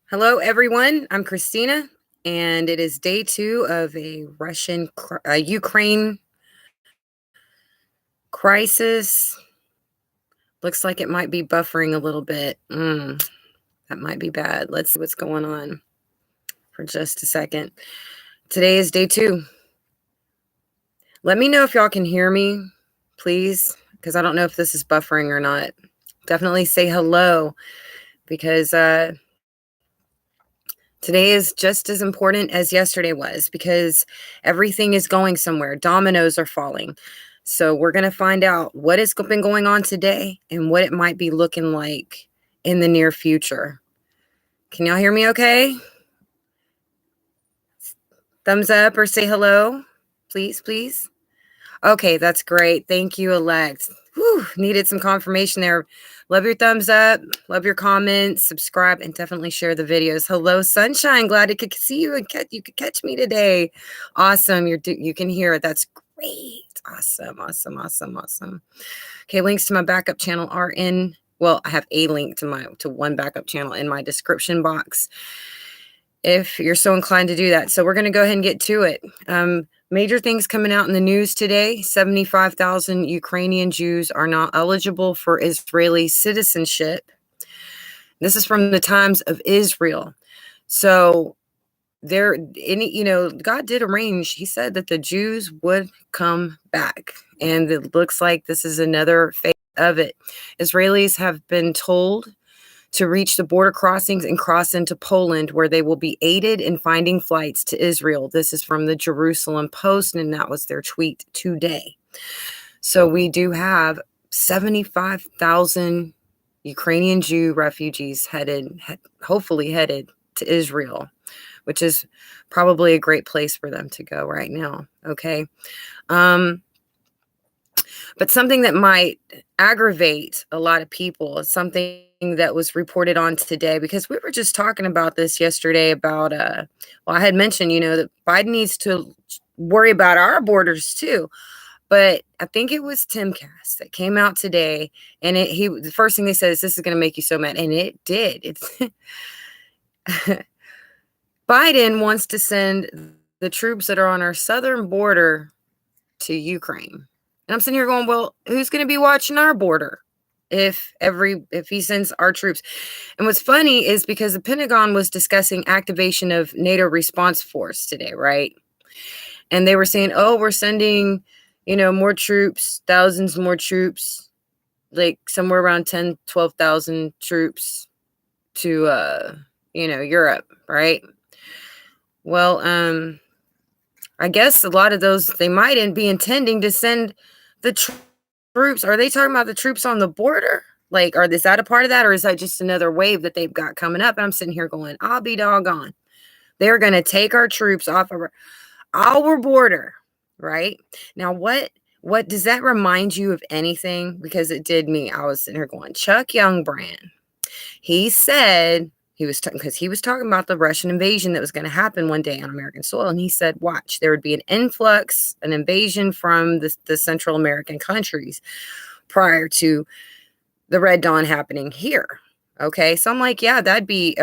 Hello, everyone. I'm Christina, and it is day 2 of a Ukraine crisis. Looks like it might be buffering a little bit. That might be bad. Let's see what's going on for just a second. Today is day 2. Let me know if y'all can hear me, please, because I don't know if this is buffering or not. Definitely say hello because today is just as important as yesterday was because everything is going somewhere. Dominoes are falling. So we're going to find out what has been going on today and what it might be looking like in the near future. Can y'all hear me okay? Thumbs up or say hello, please, please. Okay, that's great. Thank you, Elect. Whew, needed some confirmation there. Love your thumbs up. Love your comments. Subscribe and definitely share the videos. Hello, Sunshine. Glad I could see you and you could catch me today. Awesome. You can hear it. That's great. Awesome. Awesome. Awesome. Awesome. Okay, links to my backup channel are in. Well, I have a link to one backup channel in my description box if you're so inclined to do that. So we're going to go ahead and get to it. Major things coming out in the news today. 75,000 Ukrainian Jews are not eligible for Israeli citizenship. This is from the Times of Israel. So God did arrange, he said that the Jews would come back. And it looks like this is another phase of it. Israelis have been told to reach the border crossings and cross into Poland, where they will be aided in finding flights to Israel. This is from the Jerusalem Post, and that was their tweet today. So we do have 75,000 Ukrainian Jew refugees hopefully headed to Israel, which is probably a great place for them to go right now. Okay. But something that might aggravate a lot of people is something that was reported on today, because we were just talking about this yesterday about, I had mentioned, that Biden needs to worry about our borders too. But I think it was Timcast that came out today, and the first thing they said is, this is going to make you so mad. And it did. Biden wants to send the troops that are on our southern border to Ukraine. And I'm sitting here going, well, who's going to be watching our border if he sends our troops? And what's funny is because the Pentagon was discussing activation of NATO response force today, right? And they were saying, oh, we're sending, more troops, thousands more troops, like somewhere around 10, 12,000 troops to, Europe, right? Well, I guess a lot of those, they might be intending to send the troops. Are they talking about the troops on the border? Like, is that a part of that? Or is that just another wave that they've got coming up? And I'm sitting here going, I'll be doggone. They're going to take our troops off of our border, right? Now, what does that remind you of anything? Because it did me. I was sitting here going, Chuck Youngbrand. He said, because he was talking about the Russian invasion that was going to happen one day on American soil. And he said, watch, there would be an influx, an invasion from the Central American countries prior to the Red Dawn happening here. Okay. So I'm like, yeah, that'd be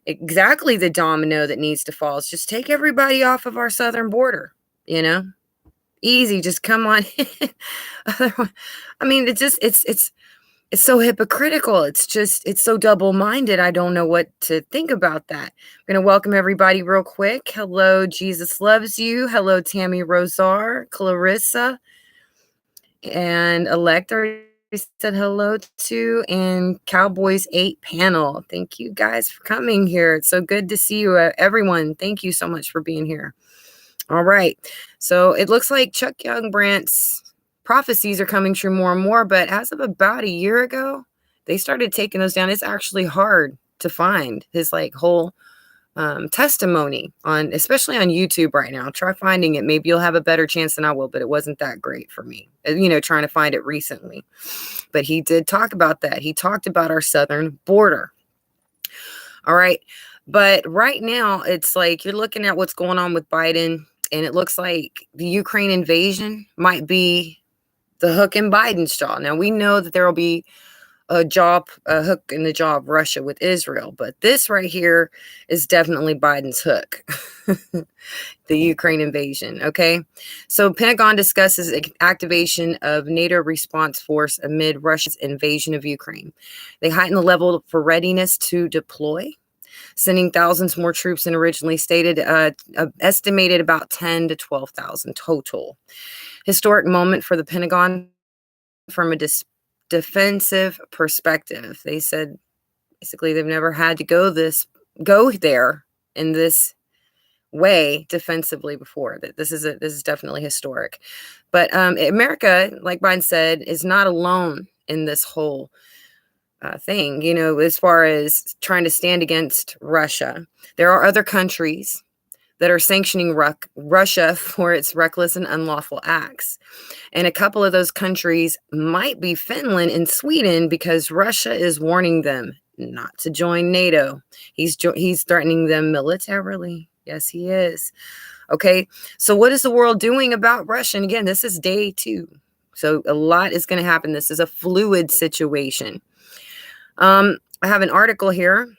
exactly the domino that needs to fall. Is just take everybody off of our southern border, easy. Just come on. I mean, it's so hypocritical. It's so double-minded. I don't know what to think about that. I'm going to welcome everybody real quick. Hello, Jesus Loves You. Hello, Tammy Rosar, Clarissa, and Elector said hello to, and Cowboys 8 panel. Thank you guys for coming here. It's so good to see you, everyone. Thank you so much for being here. All right. So it looks like Chuck Youngbrandt's prophecies are coming true more and more, but as of about a year ago, they started taking those down. It's actually hard to find his whole testimony especially on YouTube right now. Try finding it. Maybe you'll have a better chance than I will, but it wasn't that great for me, trying to find it recently. But he did talk about that. He talked about our southern border. All right. But right now, it's like you're looking at what's going on with Biden, and it looks like the Ukraine invasion might be the hook in Biden's jaw. Now, we know that there will be a hook in the jaw of Russia with Israel. But this right here is definitely Biden's hook. The Ukraine invasion. Okay. So Pentagon discusses activation of NATO response force amid Russia's invasion of Ukraine. They heighten the level for readiness to deploy, sending thousands more troops than originally stated, estimated about 10 to 12,000 total. Historic moment for the Pentagon from a defensive perspective. They said basically they've never had to go there in this way defensively before. That this is definitely historic. But America, like Biden said, is not alone in this whole thing, as far as trying to stand against Russia. There are other countries that are sanctioning Russia for its reckless and unlawful acts. And a couple of those countries might be Finland and Sweden, because Russia is warning them not to join NATO. He's threatening them militarily. Yes, he is. Okay, so what is the world doing about Russia? And again, this is day 2. So a lot is going to happen. This is a fluid situation. I have an article here.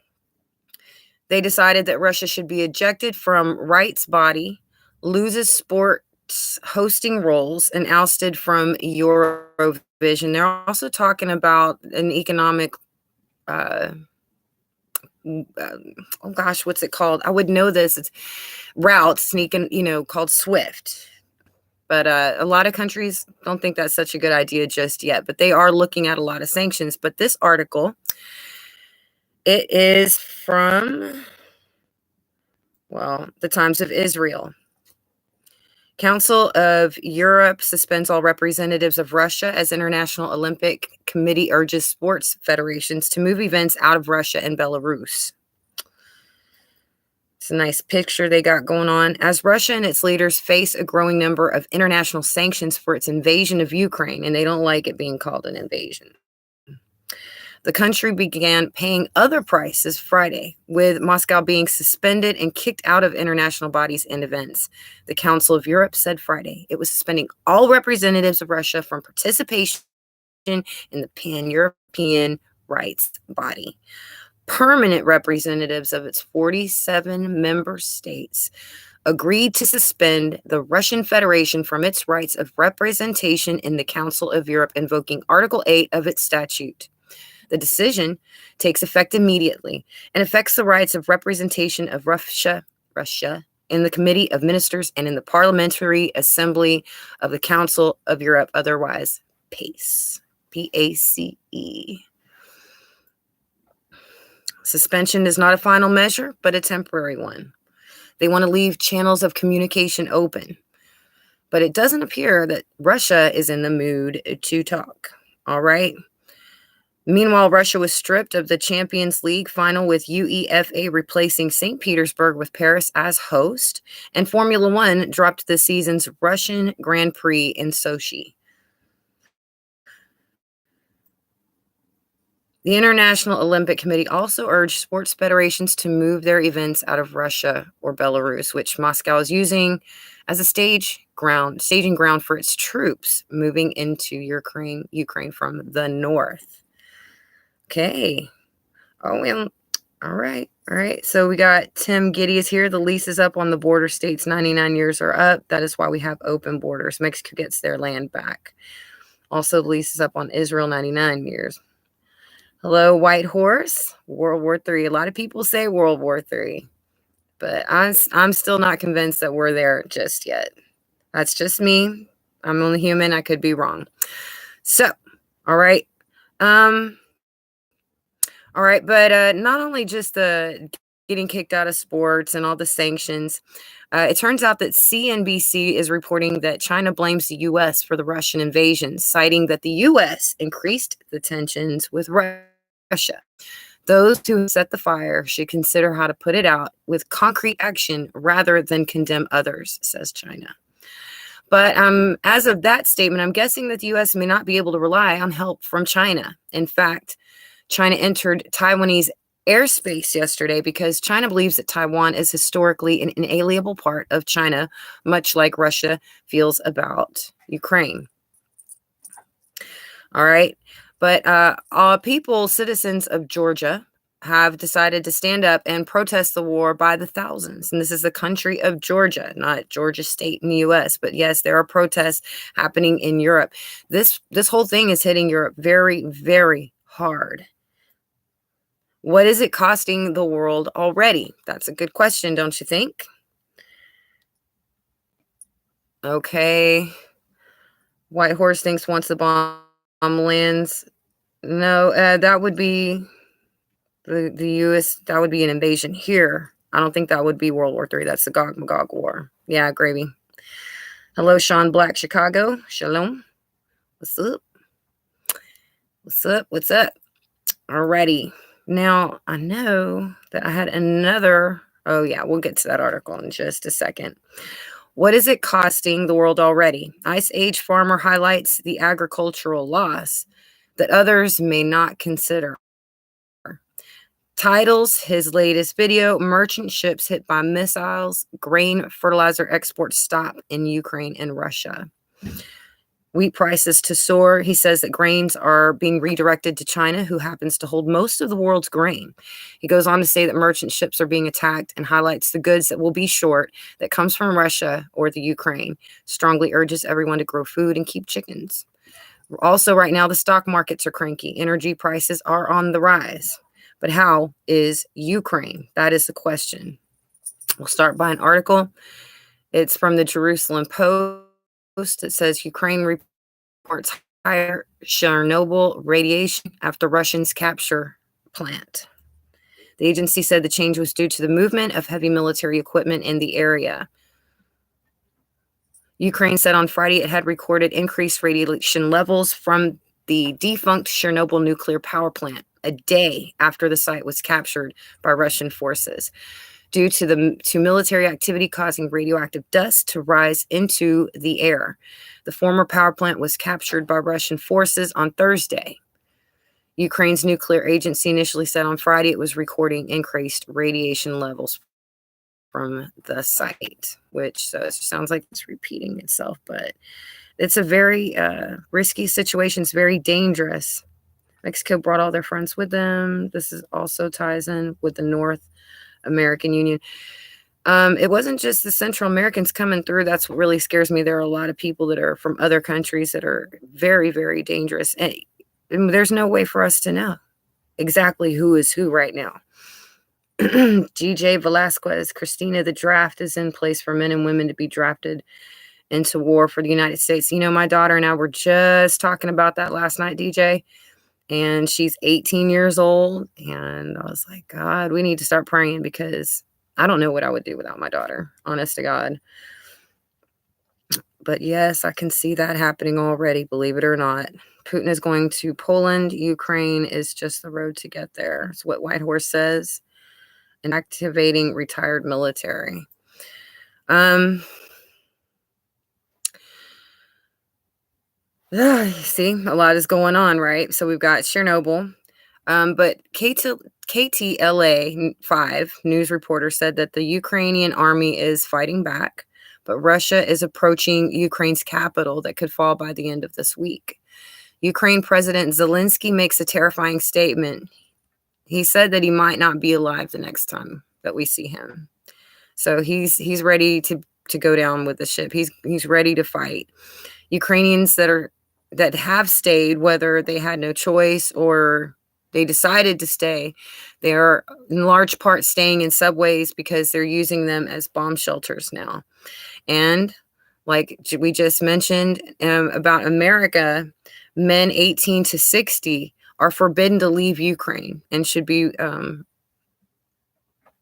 They decided that Russia should be ejected from Rights Body, loses sports hosting roles, and ousted from Eurovision. They're also talking about an economic, oh gosh, what's it called? I would know this. It's routes sneaking, called SWIFT. But a lot of countries don't think that's such a good idea just yet. But they are looking at a lot of sanctions. But this article, it is from, the Times of Israel. Council of Europe suspends all representatives of Russia as International Olympic Committee urges sports federations to move events out of Russia and Belarus. It's a nice picture they got going on. As Russia and its leaders face a growing number of international sanctions for its invasion of Ukraine, and they don't like it being called an invasion, the country began paying other prices Friday, with Moscow being suspended and kicked out of international bodies and events. The Council of Europe said Friday it was suspending all representatives of Russia from participation in the Pan-European Rights Body. Permanent representatives of its 47 member states agreed to suspend the Russian Federation from its rights of representation in the Council of Europe, invoking Article 8 of its statute. The decision takes effect immediately and affects the rights of representation of Russia in the Committee of Ministers and in the Parliamentary Assembly of the Council of Europe, otherwise PACE. P-A-C-E. Suspension is not a final measure, but a temporary one. They want to leave channels of communication open. But it doesn't appear that Russia is in the mood to talk. All right. Meanwhile, Russia was stripped of the Champions League final, with UEFA replacing St. Petersburg with Paris as host, and Formula One dropped the season's Russian Grand Prix in Sochi. The International Olympic Committee also urged sports federations to move their events out of Russia or Belarus, which Moscow is using as a staging ground for its troops moving into Ukraine from the north. Okay. Oh, well, all right. All right. So we got Tim Giddy is here. The lease is up on the border states. 99 years are up. That is why we have open borders. Mexico gets their land back. Also, the lease is up on Israel, 99 years. Hello, White Horse. World War III. A lot of people say World War III, but I'm still not convinced that we're there just yet. That's just me. I'm only human. I could be wrong. So, all right. All right, but not only just the getting kicked out of sports and all the sanctions, it turns out that CNBC is reporting that China blames the U.S. for the Russian invasion, citing that the U.S. increased the tensions with Russia. Those who set the fire should consider how to put it out with concrete action rather than condemn others, says China. But as of that statement, I'm guessing that the U.S. may not be able to rely on help from China. In fact, China entered Taiwanese airspace yesterday because China believes that Taiwan is historically an inalienable part of China, much like Russia feels about Ukraine. All right. But people, citizens of Georgia, have decided to stand up and protest the war by the thousands. And this is the country of Georgia, not Georgia State in the US. But yes, there are protests happening in Europe. This whole thing is hitting Europe very, very hard. What is it costing the world already? That's a good question, don't you think? Okay. White Horse thinks once the bomb lands. No, that would be the U.S. That would be an invasion here. I don't think that would be World War III. That's the Gog Magog War. Yeah, gravy. Hello, Sean Black, Chicago. Shalom. What's up? What's up? What's up? Alrighty. Now, I know that I had another. Oh, yeah, we'll get to that article in just a second. What is it costing the world already? Ice Age farmer highlights the agricultural loss that others may not consider. Titles his latest video, Merchant Ships Hit by Missiles, Grain Fertilizer Exports Stop in Ukraine and Russia. Wheat prices to soar. He says that grains are being redirected to China, who happens to hold most of the world's grain. He goes on to say that merchant ships are being attacked and highlights the goods that will be short that comes from Russia or the Ukraine. Strongly urges everyone to grow food and keep chickens. Also, right now, the stock markets are cranky. Energy prices are on the rise. But how is Ukraine? That is the question. We'll start by an article. It's from the Jerusalem Post. It says Ukraine reports higher Chernobyl radiation after Russians capture plant. The agency said the change was due to the movement of heavy military equipment in the area. Ukraine said on Friday it had recorded increased radiation levels from the defunct Chernobyl nuclear power plant a day after the site was captured by Russian forces, due to military activity causing radioactive dust to rise into the air. The former power plant was captured by Russian forces on Thursday. Ukraine's nuclear agency initially said on Friday it was recording increased radiation levels from the site, which so it sounds like it's repeating itself, but it's a very risky situation. It's very dangerous. Mexico brought all their friends with them. This is also ties in with the North American Union. It wasn't just the Central Americans coming through. That's what really scares me. There are a lot of people that are from other countries that are very, very dangerous. And there's no way for us to know exactly who is who right now. GJ Velasquez, Christina, the draft is in place for men and women to be drafted into war for the United States. You know, my daughter and I were just talking about that last night, DJ. And she's 18 years old. And I was like, God, we need to start praying because I don't know what I would do without my daughter, honest to God. But yes, I can see that happening already, believe it or not. Putin is going to Poland. Ukraine is just the road to get there. That's what White Horse says. And activating retired military. See, a lot is going on, right? So we've got Chernobyl. But KTLA 5 news reporter said that the Ukrainian army is fighting back, but Russia is approaching Ukraine's capital that could fall by the end of this week. Ukraine President Zelensky makes a terrifying statement. He said that he might not be alive the next time that we see him. So he's ready to go down with the ship. He's ready to fight. Ukrainians that have stayed, whether they had no choice or they decided to stay, they are in large part staying in subways because they're using them as bomb shelters now. And like we just mentioned about America, men 18 to 60 are forbidden to leave Ukraine and should be in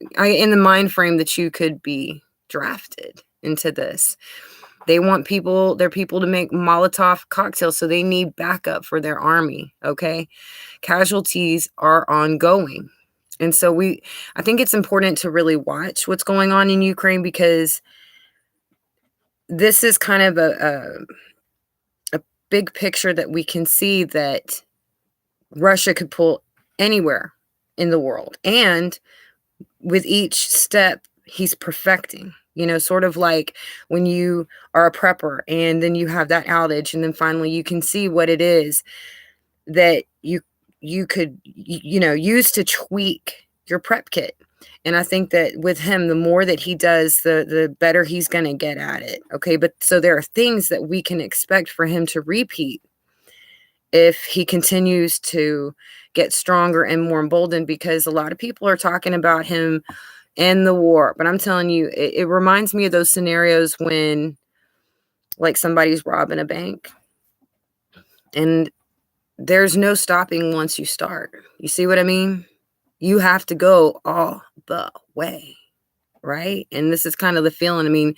the mind frame that you could be drafted into this. They want their people to make Molotov cocktails, so they need backup for their army, okay? Casualties are ongoing. And so I think it's important to really watch what's going on in Ukraine because this is kind of a big picture that we can see that Russia could pull anywhere in the world. And with each step, he's perfecting. You know, sort of like when you are a prepper and then you have that outage and then finally you can see what it is. that you could use to tweak your prep kit. And I think that with him, the more that he does, the better he's going to get at it. Okay. But so there are things that we can expect for him to repeat if he continues to get stronger and more emboldened, because a lot of people are talking about him and the war. But I'm telling you, it reminds me of those scenarios when like somebody's robbing a bank and there's no stopping once you start. You see what I mean? You have to go all the way, right? And this is kind of the feeling. I mean,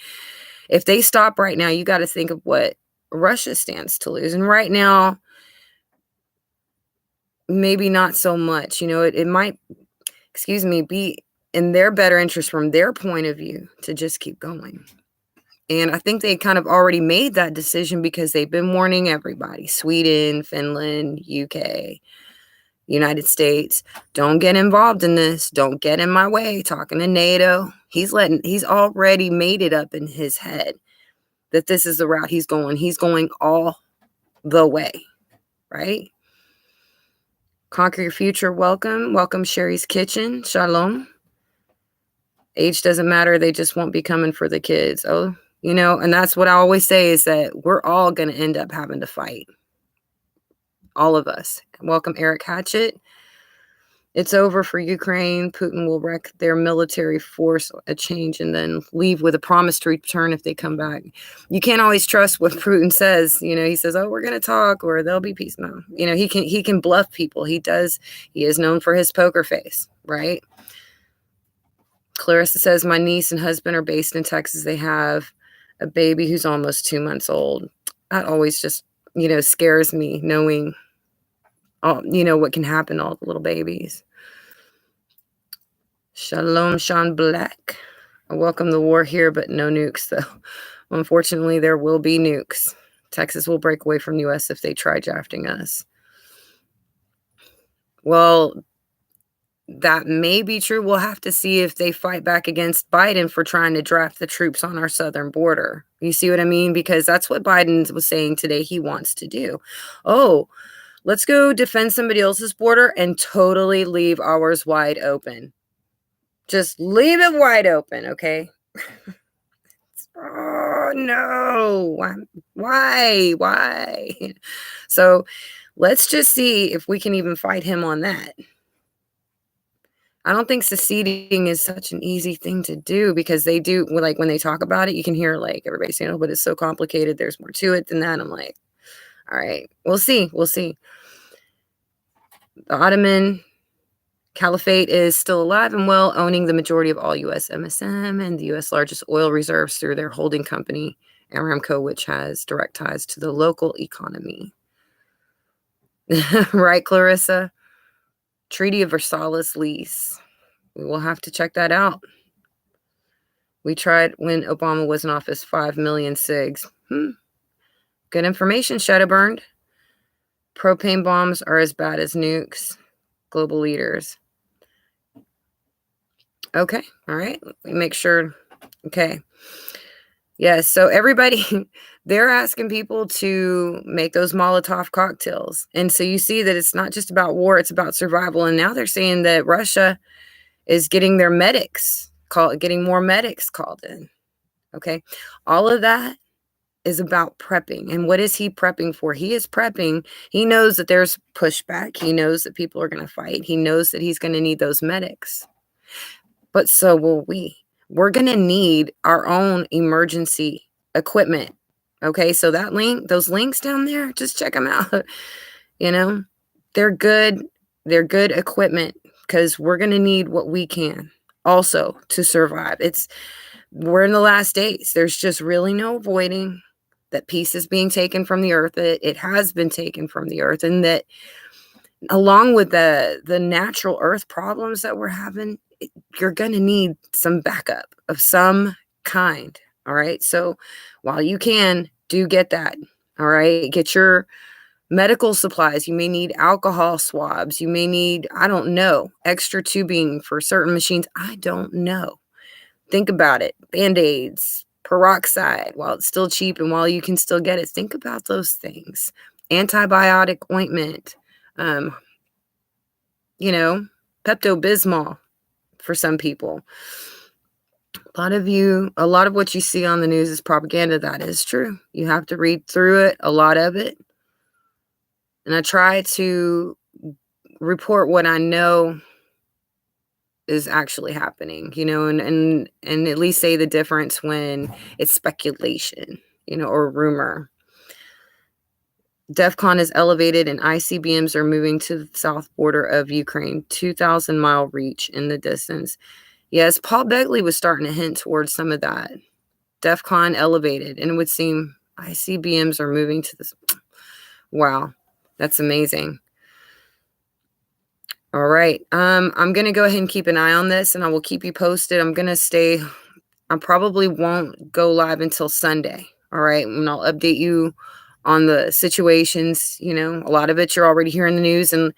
if they stop right now, you got to think of what Russia stands to lose. And right now, maybe not so much. It might, be in their better interest from their point of view to just keep going. And I think they kind of already made that decision because they've been warning everybody, Sweden, Finland, UK, United States, don't get involved in this. Don't get in my way. Talking to NATO. He's already made it up in his head that this is the route he's going. He's going all the way, right? Conquer your future. Welcome. Welcome, Sherry's Kitchen. Shalom. Age doesn't matter. They just won't be coming for the kids. Oh, and that's what I always say is that we're all going to end up having to fight. All of us. Welcome, Eric Hatchett. It's over for Ukraine. Putin will wreck their military force a change and then leave with a promise to return if they come back. You can't always trust what Putin says. He says, oh, we're going to talk or there'll be peace. No, he can bluff people. He does. He is known for his poker face, right? Clarissa says, my niece and husband are based in Texas. They have a baby who's almost 2 months old. That always just, scares me knowing, what can happen to all the little babies. Shalom, Sean Black. I welcome the war here, but no nukes, though. Unfortunately, there will be nukes. Texas will break away from the U.S. if they try drafting us. Well, that may be true. We'll have to see if they fight back against Biden for trying to draft the troops on our southern border. You see what I mean? Because that's what Biden was saying today he wants to do. Oh, let's go defend somebody else's border and totally leave ours wide open. Just leave it wide open, okay? Oh, no. Why? So let's just see if we can even fight him on that. I don't think seceding is such an easy thing to do because they do, like when they talk about it, you can hear like everybody saying, oh, but it's so complicated. There's more to it than that. I'm like, all right, we'll see. The Ottoman Caliphate is still alive and well, owning the majority of all U.S. MSM and the U.S. largest oil reserves through their holding company, Aramco, which has direct ties to the local economy. Right, Clarissa? Treaty of Versailles lease. We will have to check that out. We tried when Obama was in office, 5 million SIGs. Good information, Shadowburned. Propane bombs are as bad as nukes. Global leaders. Okay. All right. Let me make sure. Okay. Yeah. So everybody, they're asking people to make those Molotov cocktails. And so you see that it's not just about war, it's about survival. And now they're saying that Russia is getting their getting more medics called in. Okay. All of that is about prepping. And what is he prepping for? He is prepping. He knows that there's pushback. He knows that people are going to fight. He knows that he's going to need those medics. But so will we. We're going to need our own emergency equipment. Okay, so those links down there, just check them out. They're good. They're good equipment because we're going to need what we can also to survive. We're in the last days. There's just really no avoiding that peace is being taken from the earth. It has been taken from the earth, and that along with the natural earth problems that we're having, you're going to need some backup of some kind. All right. So while you can, do get that. All right. Get your medical supplies. You may need alcohol swabs. You may need, I don't know, extra tubing for certain machines. I don't know. Think about it. Band-Aids, peroxide, while it's still cheap and while you can still get it. Think about those things. Antibiotic ointment. um, Pepto-Bismol for some people. A lot of what you see on the news is propaganda. That is true. You have to read through it, a lot of it. And I try to report what I know is actually happening, and at least say the difference when it's speculation, or rumor. DEFCON is elevated and ICBMs are moving to the south border of Ukraine, 2,000-mile reach in the distance. Yes, Paul Begley was starting to hint towards some of that. DEFCON elevated, and it would seem ICBMs are moving to this. Wow, that's amazing. All right. I'm going to go ahead and keep an eye on this, and I will keep you posted. I probably won't go live until Sunday. All right. And I'll update you on the situations. A lot of it you're already hearing the news. And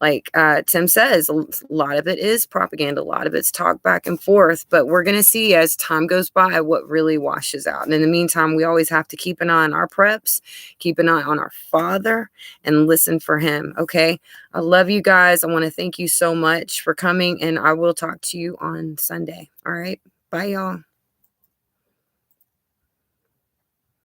like Tim says, a lot of it is propaganda. A lot of it's talk back and forth. But we're going to see as time goes by what really washes out. And in the meantime, we always have to keep an eye on our preps, keep an eye on our Father, and listen for him. Okay. I love you guys. I want to thank you so much for coming. And I will talk to you on Sunday. All right. Bye, y'all.